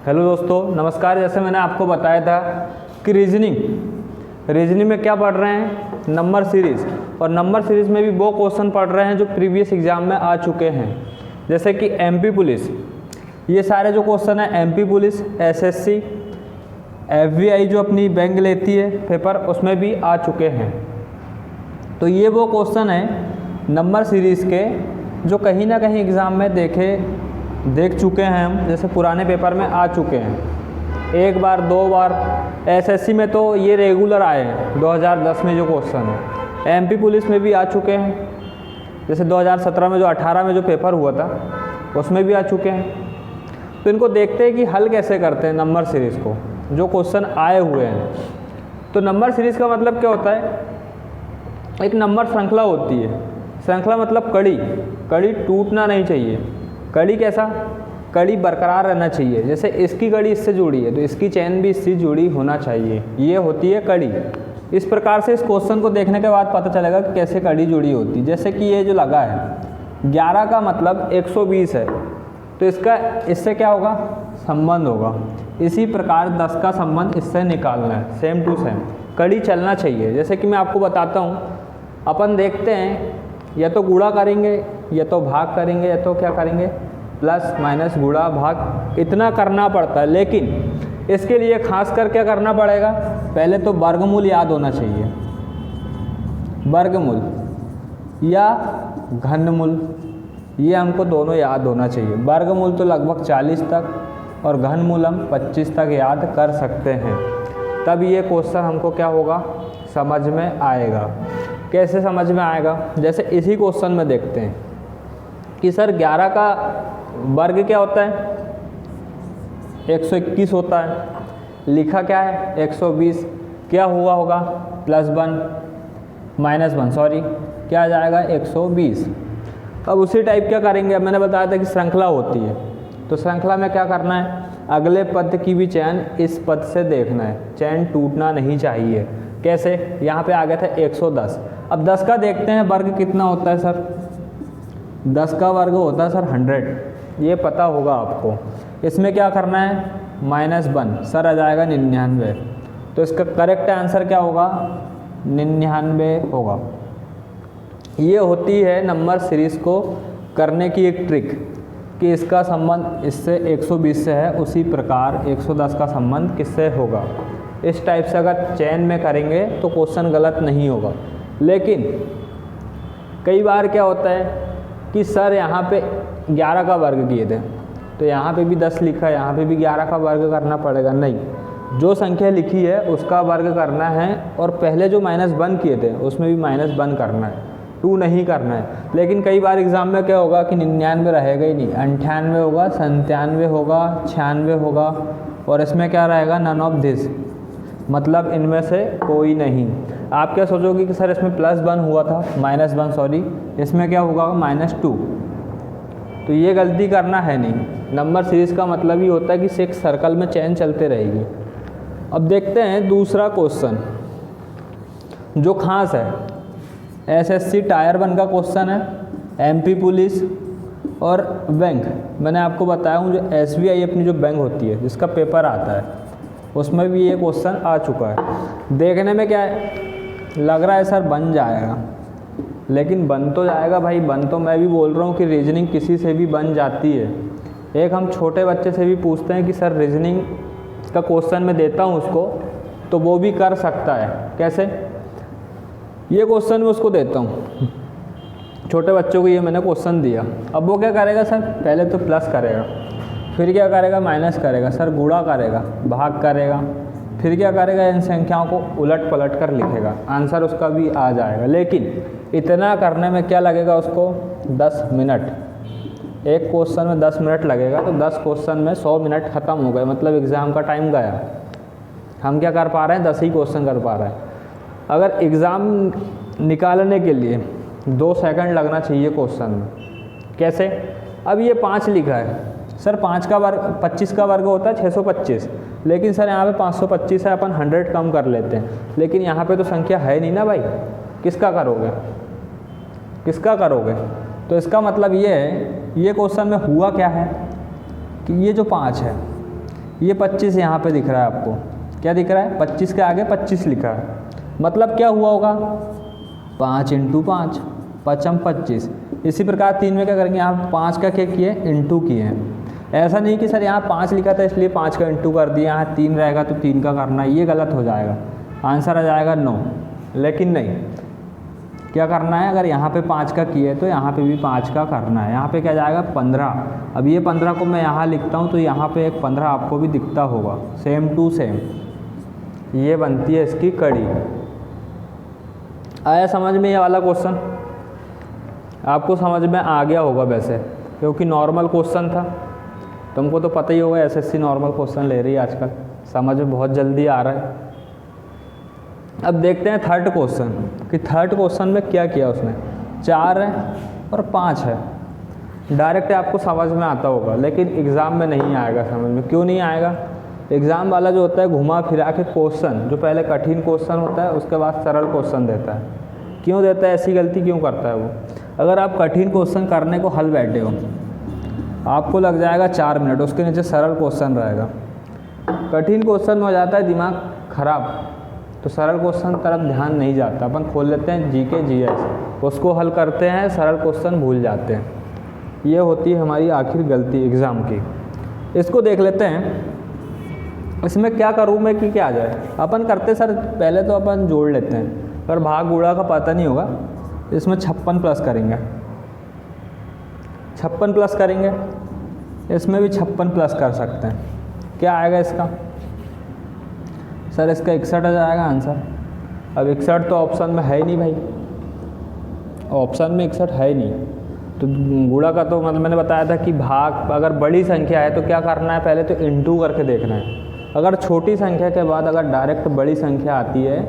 Hello दोस्तों, नमस्कार। जैसे मैंने आपको बताया था कि रीजनिंग में क्या पढ़ रहे हैं, नंबर सीरीज़। और नंबर सीरीज़ में भी वो क्वेश्चन पढ़ रहे हैं जो प्रीवियस एग्ज़ाम में आ चुके हैं। जैसे कि एमपी पुलिस, ये सारे जो क्वेश्चन है एमपी पुलिस, एसएससी, एफबीआई जो अपनी बैंक लेती है पेपर, उसमें भी आ चुके हैं। तो ये वो क्वेश्चन है नंबर सीरीज़ के जो कहीं ना कहीं एग्ज़ाम में देख चुके हैं हम, जैसे पुराने पेपर में आ चुके हैं, एक बार दो बार। एसएससी में तो ये रेगुलर आए हैं 2010 में जो क्वेश्चन है। एमपी पुलिस में भी आ चुके हैं, जैसे 2017 में जो 18 में जो पेपर हुआ था उसमें भी आ चुके हैं। तो इनको देखते हैं कि हल कैसे करते हैं नंबर सीरीज़ को, जो क्वेश्चन आए हुए हैं। तो नंबर सीरीज़ का मतलब क्या होता है, एक नंबर श्रृंखला होती है। श्रृंखला मतलब कड़ी टूटना नहीं चाहिए। कड़ी कैसा, कड़ी बरकरार रहना चाहिए। जैसे इसकी कड़ी इससे जुड़ी है तो इसकी चैन भी इससे जुड़ी होना चाहिए, ये होती है कड़ी। इस प्रकार से इस क्वेश्चन को देखने के बाद पता चलेगा कि कैसे कड़ी जुड़ी होती है। जैसे कि ये जो लगा है 11 का मतलब 120 है, तो इसका इससे क्या होगा, संबंध होगा। इसी प्रकार 10 का संबंध इससे निकालना है, सेम टू सेम कड़ी चलना चाहिए। जैसे कि मैं आपको बताता हूँ, अपन देखते हैं या तो गुणा करेंगे या तो भाग करेंगे या तो क्या करेंगे, प्लस माइनस गुणा भाग, इतना करना पड़ता है। लेकिन इसके लिए खास कर क्या करना पड़ेगा, पहले तो वर्गमूल याद होना चाहिए। वर्गमूल या घनमूल, ये हमको दोनों याद होना चाहिए। वर्गमूल तो लगभग 40 तक और घनमूल हम 25 तक याद कर सकते हैं। तब ये क्वेश्चन हमको क्या होगा, समझ में आएगा। कैसे समझ में आएगा, जैसे इसी क्वेश्चन में देखते हैं कि सर 11 का वर्ग क्या होता है, 121 होता है। लिखा क्या है 120, क्या हुआ होगा -1 सॉरी, क्या आ जाएगा 120। अब उसी टाइप क्या करेंगे, अब मैंने बताया था कि श्रृंखला होती है, तो श्रृंखला में क्या करना है, अगले पद की भी चैन इस पद से देखना है, चैन टूटना नहीं चाहिए। कैसे, यहाँ पे आ गया था 110। अब 10 का देखते हैं वर्ग कितना होता है सर, 10 का वर्ग होता है सर 100, ये पता होगा आपको। इसमें क्या करना है, -1 सर आ जाएगा 99, तो इसका करेक्ट आंसर क्या होगा, 99 होगा। ये होती है नंबर सीरीज़ को करने की एक ट्रिक कि इसका संबंध इससे 120 से है, उसी प्रकार 110 का संबंध किससे होगा। इस टाइप से अगर चैन में करेंगे तो क्वेश्चन गलत नहीं होगा। लेकिन कई बार क्या होता है कि सर यहाँ पे 11 का वर्ग किए थे, तो यहाँ पे भी 10 लिखा है, यहाँ पे भी 11 का वर्ग करना पड़ेगा। नहीं, जो संख्या लिखी है उसका वर्ग करना है, और पहले जो -1 किए थे उसमें भी -1 करना है, 2 नहीं करना है। लेकिन कई बार एग्ज़ाम में क्या होगा कि 99 रहेगा ही नहीं, 98 होगा, 97 होगा, 96 होगा, और इसमें क्या रहेगा, नन ऑफ दिस, मतलब इनमें से कोई नहीं। आप क्या सोचोगे कि सर इसमें +1 हुआ था, -1 सॉरी, इसमें क्या होगा -2। तो ये गलती करना है नहीं। नंबर सीरीज़ का मतलब ही होता है कि एक सर्कल में चैन चलते रहेगी। अब देखते हैं दूसरा क्वेश्चन जो खास है, एसएससी टायर 1 का क्वेश्चन है, एमपी पुलिस और बैंक। मैंने आपको बताया हूँ जो एसबीआई अपनी जो बैंक होती है जिसका पेपर आता है, उसमें भी ये क्वेश्चन आ चुका है। देखने में क्या है, लग रहा है सर बन जाएगा, लेकिन बन तो जाएगा भाई, बन तो मैं भी बोल रहा हूँ कि रीजनिंग किसी से भी बन जाती है। एक हम छोटे बच्चे से भी पूछते हैं कि सर रीजनिंग का क्वेश्चन मैं देता हूँ उसको, तो वो भी कर सकता है। कैसे, ये क्वेश्चन मैं उसको देता हूँ, छोटे बच्चों को ये मैंने क्वेश्चन दिया। अब वो क्या करेगा सर, पहले तो प्लस करेगा, फिर क्या करेगा, माइनस करेगा, सर गुणा करेगा, भाग करेगा, फिर क्या करेगा, इन संख्याओं को उलट पलट कर लिखेगा, आंसर उसका भी आ जाएगा। लेकिन इतना करने में क्या लगेगा उसको, 10 मिनट। एक क्वेश्चन में 10 मिनट लगेगा, तो 10 क्वेश्चन में 100 मिनट ख़त्म हो गए, मतलब एग्ज़ाम का टाइम गया। हम क्या कर पा रहे हैं, 10 ही क्वेश्चन कर पा रहे हैं। अगर एग्ज़ाम निकालने के लिए 2 सेकंड लगना चाहिए क्वेश्चन में। कैसे, अब ये 5 लिखा है, सर 5 का वर्ग 25 का वर्ग होता है 625, लेकिन सर यहाँ पे 525 है, अपन 100 कम कर लेते हैं। लेकिन यहाँ पे तो संख्या है नहीं ना भाई, किसका करोगे, किसका करोगे। तो इसका मतलब ये है, ये क्वेश्चन में हुआ क्या है कि ये जो 5 है ये 25 यहाँ पे दिख रहा है आपको, क्या दिख रहा है, 25 के आगे 25 लिखा है, मतलब क्या हुआ होगा 5 × 5 5 25। इसी प्रकार 3 में क्या करेंगे, यहाँ 5 का क्या किए, इंटू किए हैं। ऐसा नहीं कि सर यहाँ 5 लिखा था इसलिए 5 का इंटू कर दिया, यहाँ 3 रहेगा तो 3 का करना, ये गलत हो जाएगा, आंसर आ जाएगा 9। लेकिन नहीं, क्या करना है, अगर यहाँ पे 5 का किए तो यहाँ पे भी 5 का करना है। यहाँ पे क्या जाएगा 15। अब ये 15 को मैं यहाँ लिखता हूँ तो यहाँ पे एक 15 आपको भी दिखता होगा, सेम टू सेम ये बनती है इसकी कड़ी। आया समझ में ये वाला क्वेश्चन? आपको समझ में आ गया होगा वैसे, क्योंकि नॉर्मल क्वेश्चन था, तुमको तो पता ही होगा एसएससी नॉर्मल क्वेश्चन ले रही है आजकल, समझ में बहुत जल्दी आ रहा है। अब देखते हैं थर्ड क्वेश्चन कि थर्ड क्वेश्चन में क्या किया उसने, 4 है और 5 है। डायरेक्ट आपको समझ में आता होगा, लेकिन एग्ज़ाम में नहीं आएगा समझ में। क्यों नहीं आएगा? एग्ज़ाम वाला जो होता है घुमा फिरा के क्वेश्चन, जो पहले कठिन क्वेश्चन होता है उसके बाद सरल क्वेश्चन देता है। क्यों देता है, ऐसी गलती क्यों करता है वो? अगर आप कठिन क्वेश्चन करने को हल बैठे हो, आपको लग जाएगा 4 मिनट, उसके नीचे सरल क्वेश्चन रहेगा। कठिन क्वेश्चन में हो जाता है दिमाग खराब, तो सरल क्वेश्चन तरफ ध्यान नहीं जाता। अपन खोल लेते हैं जीके जीएस, उसको हल करते हैं, सरल क्वेश्चन भूल जाते हैं। ये होती है हमारी आखिर गलती एग्ज़ाम की। इसको देख लेते हैं, इसमें क्या करूँ मैं कि क्या आ जाए। अपन करते सर पहले तो अपन जोड़ लेते हैं, पर भाग गुणा का पता नहीं होगा, इसमें 56 प्लस करेंगे, 56 प्लस करेंगे, इसमें भी 56 प्लस कर सकते हैं। क्या आएगा इसका? सर इसका 61 आ जाएगा आंसर। अब 61 तो ऑप्शन में है ही नहीं भाई, ऑप्शन में 61 है ही नहीं, तो गुणा का तो मतलब मैंने बताया था कि भाग, अगर बड़ी संख्या है तो क्या करना है, पहले तो इंटू करके देखना है। अगर छोटी संख्या के बाद अगर डायरेक्ट बड़ी संख्या आती है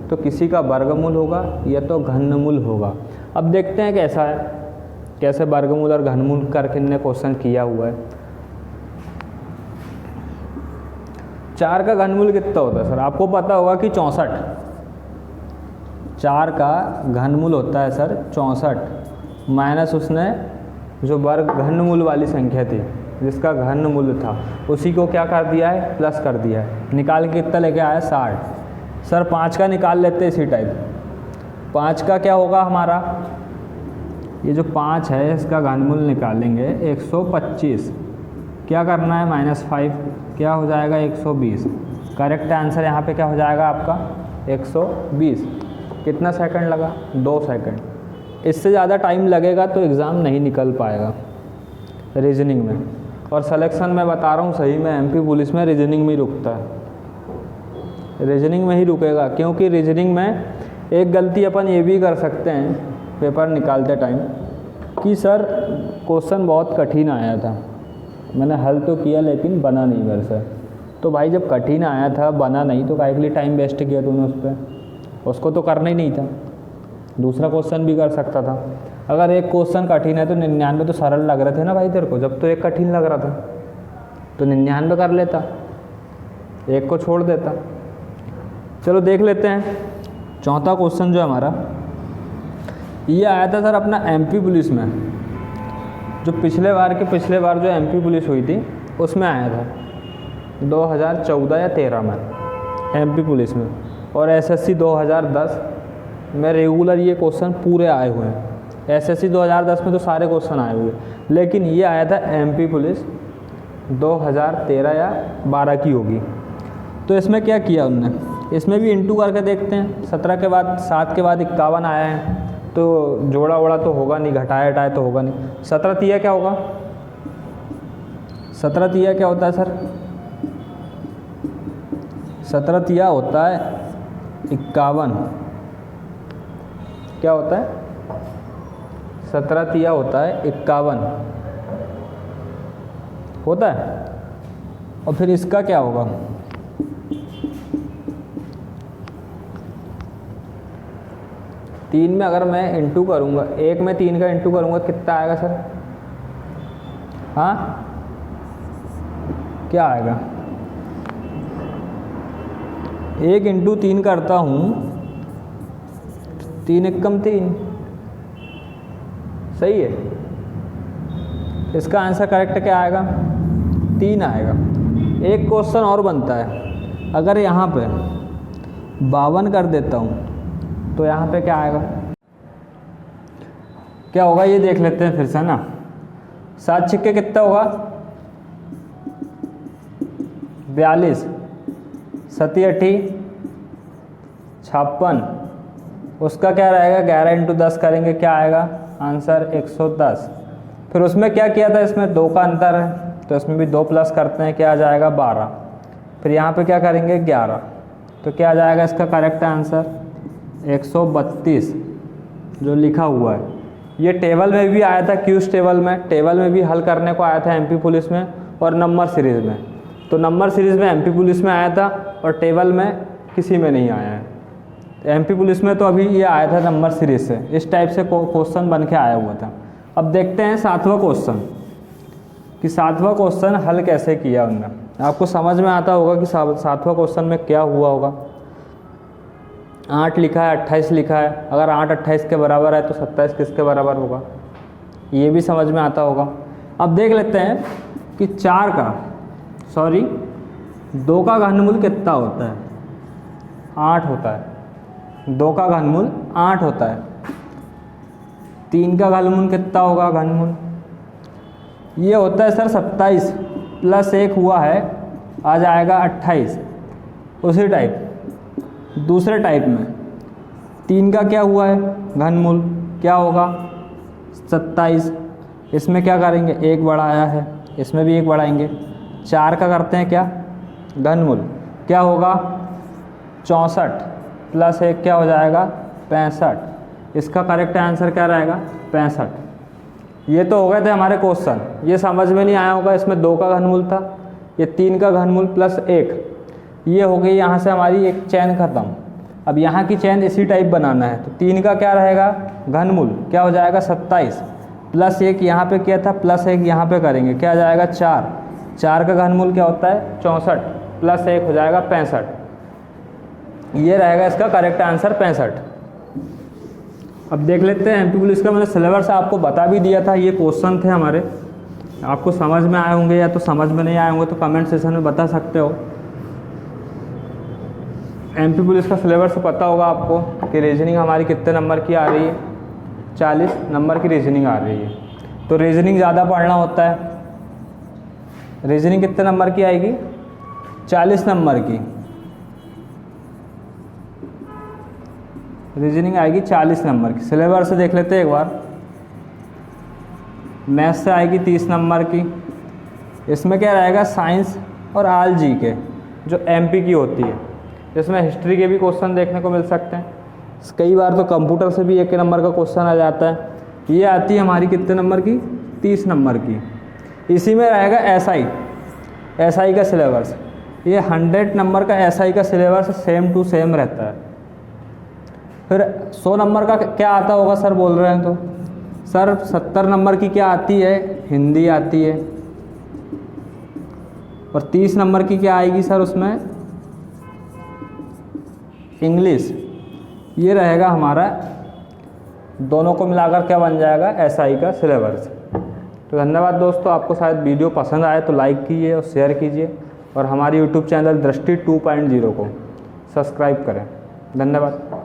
तो किसी का वर्गमूल होगा या तो घनमूल होगा। अब देखते हैं कैसा है, कैसे वर्गमूल और घनमूल करके इन्होंने क्वेश्चन किया हुआ है। 4 का घनमूल कितना होता है सर? आपको पता होगा कि 64। 4 का घनमूल होता है सर 64, माइनस उसने जो वर्ग घनमूल वाली संख्या थी जिसका घनमूल था उसी को क्या कर दिया है, प्लस कर दिया है। निकाल के कितना लेके आया 60। सर 5 का निकाल लेते हैं इसी टाइप। 5 का क्या होगा हमारा, ये जो 5 है इसका घनमूल निकालेंगे 125, क्या करना है -5, क्या हो जाएगा 120। करेक्ट आंसर यहाँ पे क्या हो जाएगा आपका 120। कितना सेकंड लगा? 2 सेकंड। इससे ज़्यादा टाइम लगेगा तो एग्ज़ाम नहीं निकल पाएगा रीजनिंग में। और सिलेक्शन में बता रहा हूँ सही में, एमपी पुलिस में रीजनिंग में ही रुकता है, रीजनिंग में ही रुकेगा। क्योंकि रीजनिंग में एक गलती अपन ये भी कर सकते हैं पेपर निकालते टाइम कि सर क्वेश्चन बहुत कठिन आया था, मैंने हल तो किया लेकिन बना नहीं मेरे से। तो भाई जब कठिन आया था बना नहीं तो काहे के लिए टाइम वेस्ट किया तूने उस पर? उसको तो करना ही नहीं था, दूसरा क्वेश्चन भी कर सकता था। अगर एक क्वेश्चन कठिन है तो 99 तो सरल लग रहे थे ना भाई तेरे को, जब तो एक कठिन लग रहा था तो 99 कर लेता, एक को छोड़ देता। चलो देख लेते हैं चौथा क्वेश्चन जो है हमारा, ये आया था सर अपना एमपी पुलिस में, जो पिछले बार जो एमपी पुलिस हुई थी उसमें आया था 2014 या 13 में एमपी पुलिस में, और एसएससी 2010 में रेगुलर ये क्वेश्चन पूरे आए हुए हैं। एसएससी 2010 में तो सारे क्वेश्चन आए हुए, लेकिन ये आया था एमपी पुलिस 2013 या 12 की होगी। तो इसमें क्या किया उनने, इसमें भी इंटू करके देखते हैं। 17 के बाद 7 के बाद 51 आया है, तो जोड़ा वोड़ा तो होगा नहीं, घटाया हटाया तो होगा नहीं। 17 तिया क्या होगा? 17 तिया क्या होता है सर? 17 तिया होता है 51। क्या होता है? 17 तिया होता है 51 होता है। और फिर इसका क्या होगा? तीन में अगर मैं इंटू करूँगा, एक में 3 का इंटू करूँगा कितना आएगा सर? हाँ क्या आएगा? 1 इंटू 3 करता हूँ, 3 एकम 3, सही है। इसका आंसर करेक्ट क्या आएगा? 3 आएगा। एक क्वेश्चन और बनता है, अगर यहाँ पे 52 कर देता हूँ तो यहाँ पे क्या आएगा, क्या होगा ये देख लेते हैं फिर से ना। 7 छिक्के कितना होगा 42, 7 अठी 56, उसका क्या रहेगा 11 × 10 करेंगे, क्या आएगा आंसर 110। फिर उसमें क्या किया था, इसमें 2 का अंतर है तो इसमें भी 2 प्लस करते हैं, क्या आ जाएगा 12। फिर यहाँ पे क्या करेंगे 11, तो क्या आ जाएगा इसका करेक्ट आंसर 132 जो लिखा हुआ है। ये टेबल में भी आया था, क्यूज टेबल में भी हल करने को आया था एमपी पुलिस में और नंबर सीरीज़ में। तो नंबर सीरीज़ में एमपी पुलिस में आया था और टेबल में किसी में नहीं आया है। एमपी पुलिस में तो अभी ये आया था नंबर सीरीज से, इस टाइप से क्वेश्चन बन के आया हुआ था। अब देखते हैं 7वां क्वेश्चन कि 7वां क्वेश्चन हल कैसे किया उनने। आपको समझ में आता होगा कि 7वां क्वेश्चन में क्या हुआ होगा। 8 लिखा है 28 लिखा है, अगर 8 28 के बराबर है तो 27 किसके बराबर होगा, ये भी समझ में आता होगा। अब देख लेते हैं कि 2 का घनमूल कितना होता है, 8 होता है। 2 का घनमूल 8 होता है। 3 का घनमूल कितना होगा, घनमूल ये होता है सर 27 प्लस 1 हुआ है, आ जाएगा 28। उसी टाइप दूसरे टाइप में 3 का क्या हुआ है घनमूल, क्या होगा 27। इसमें क्या करेंगे 1 बढ़ाया है, इसमें भी 1 बढ़ाएंगे। 4 का करते हैं क्या घनमूल, क्या होगा 64 प्लस 1 क्या हो जाएगा 65। इसका करेक्ट आंसर क्या रहेगा 65। ये तो हो गए थे हमारे क्वेश्चन। ये समझ में नहीं आया होगा, इसमें 2 का घनमूल था, ये 3 का घनमूल प्लस 1, ये हो गई यहाँ से हमारी एक चैन ख़त्म। अब यहाँ की चैन इसी टाइप बनाना है, तो 3 का क्या रहेगा घनमूल, क्या हो जाएगा 27 प्लस 1 यहाँ पे किया था, प्लस 1 यहाँ पे करेंगे, क्या आ जाएगा 4। 4 का घनमूल क्या होता है 64 प्लस 1 हो जाएगा 65। ये रहेगा इसका करेक्ट आंसर 65। अब देख लेते हैं एमपी पुलिस का मैंने सिलेबस आपको बता भी दिया था। ये क्वेश्चन थे हमारे, आपको समझ में आए होंगे या तो समझ में नहीं आए होंगे तो कमेंट सेक्शन में बता सकते हो। एमपी पुलिस का सिलेबस पता होगा आपको कि रीजनिंग हमारी कितने नंबर की आ रही है, 40 नंबर की रीजनिंग आ रही है। तो रीजनिंग ज़्यादा पढ़ना होता है। रीजनिंग कितने नंबर की आएगी 40 नंबर की रीजनिंग आएगी 40 नंबर की। सिलेबस से देख लेते हैं एक बार। मैथ्स से आएगी 30 नंबर की। इसमें क्या रहेगा साइंस और आल जी के जो एमपी की होती है। इसमें हिस्ट्री के भी क्वेश्चन देखने को मिल सकते हैं। कई बार तो कंप्यूटर से भी 1 नंबर का क्वेश्चन आ जाता है। ये आती है हमारी कितने नंबर की 30 नंबर की। इसी में रहेगा एसआई का सिलेबस। ये 100 नंबर का एसआई का सिलेबस सेम टू सेम रहता है। फिर 100 नंबर का क्या आता होगा सर बोल रहे हैं तो सर 70 नंबर की क्या आती है हिंदी आती है। और 30 नंबर की क्या आएगी सर उसमें इंग्लिश। ये रहेगा हमारा, दोनों को मिलाकर क्या बन जाएगा एसआई का सिलेबस। तो धन्यवाद दोस्तों, आपको शायद वीडियो पसंद आए तो लाइक कीजिए और शेयर कीजिए और हमारी यूट्यूब चैनल दृष्टि 2.0 को सब्सक्राइब करें। धन्यवाद।